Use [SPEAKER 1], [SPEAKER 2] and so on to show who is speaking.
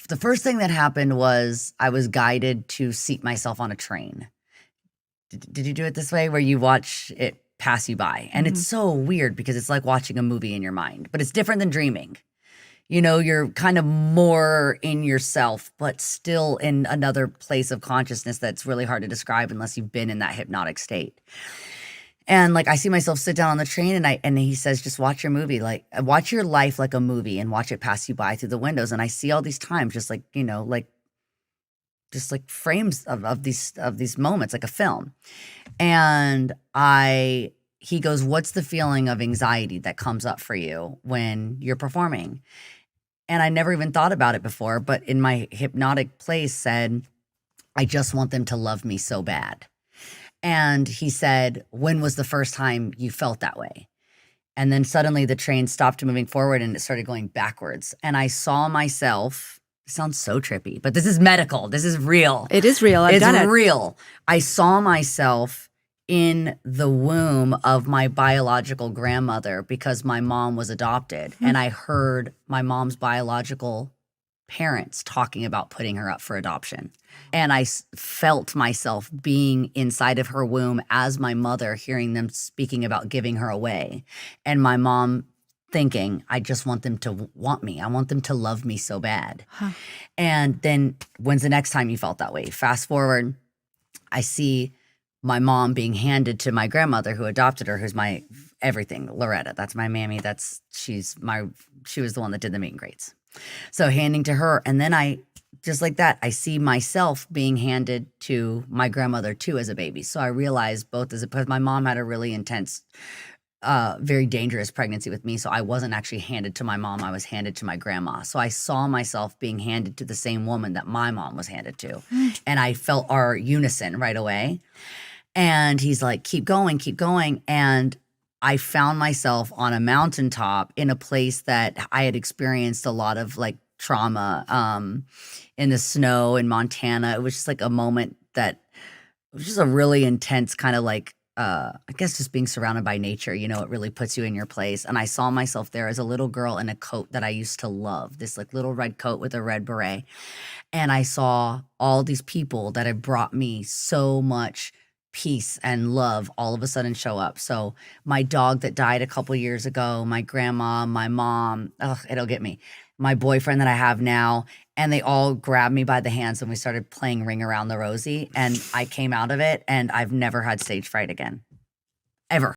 [SPEAKER 1] the first thing that happened was I was guided to seat myself on a train. Did you do it this way where you watch it pass you by? And it's so weird because it's like watching a movie in your mind, but it's different than dreaming. You know, you're kind of more in yourself, but still in another place of consciousness that's really hard to describe unless you've been in that hypnotic state. And like I see myself sit down on the train and he says, just watch your movie, like watch your life like a movie and watch it pass you by through the windows. And I see all these times just like, you know, like just like frames of these moments, like a film. And he goes, what's the feeling of anxiety that comes up for you when you're performing? And I never even thought about it before, but in my hypnotic place said, I just want them to love me so bad. And he said, when was the first time you felt that way? And then suddenly the train stopped moving forward and it started going backwards. And I saw myself, it sounds so trippy, but this is medical. This is real.
[SPEAKER 2] It is real. I've done it.
[SPEAKER 1] It's real. I saw myself in the womb of my biological grandmother because my mom was adopted. And I heard my mom's biological parents talking about putting her up for adoption. And I felt myself being inside of her womb as my mother, hearing them speaking about giving her away. And my mom thinking, I just want them to want me. I want them to love me so bad. And then when's the next time you felt that way? Fast forward, I see my mom being handed to my grandmother who adopted her, who's my everything, Loretta. That's my mammy. She was the one that did the meet and greets. So handing to her, and then just like that, I see myself being handed to my grandmother too as a baby. So I realized because my mom had a really intense, very dangerous pregnancy with me. So I wasn't actually handed to my mom. I was handed to my grandma. So I saw myself being handed to the same woman that my mom was handed to. And I felt our unison right away. And he's like, keep going, keep going. And I found myself on a mountaintop in a place that I had experienced a lot of like trauma in the snow in Montana. It was just like a moment that it was just a really intense kind of like, I guess just being surrounded by nature, you know, it really puts you in your place. And I saw myself there as a little girl in a coat that I used to love, this like little red coat with a red beret. And I saw all these people that had brought me so much peace and love all of a sudden show up. So my dog that died a couple years ago, my grandma, my mom, it'll get me, my boyfriend that I have now, and they all grabbed me by the hands and we started playing Ring Around the Rosie, and I came out of it and I've never had stage fright again.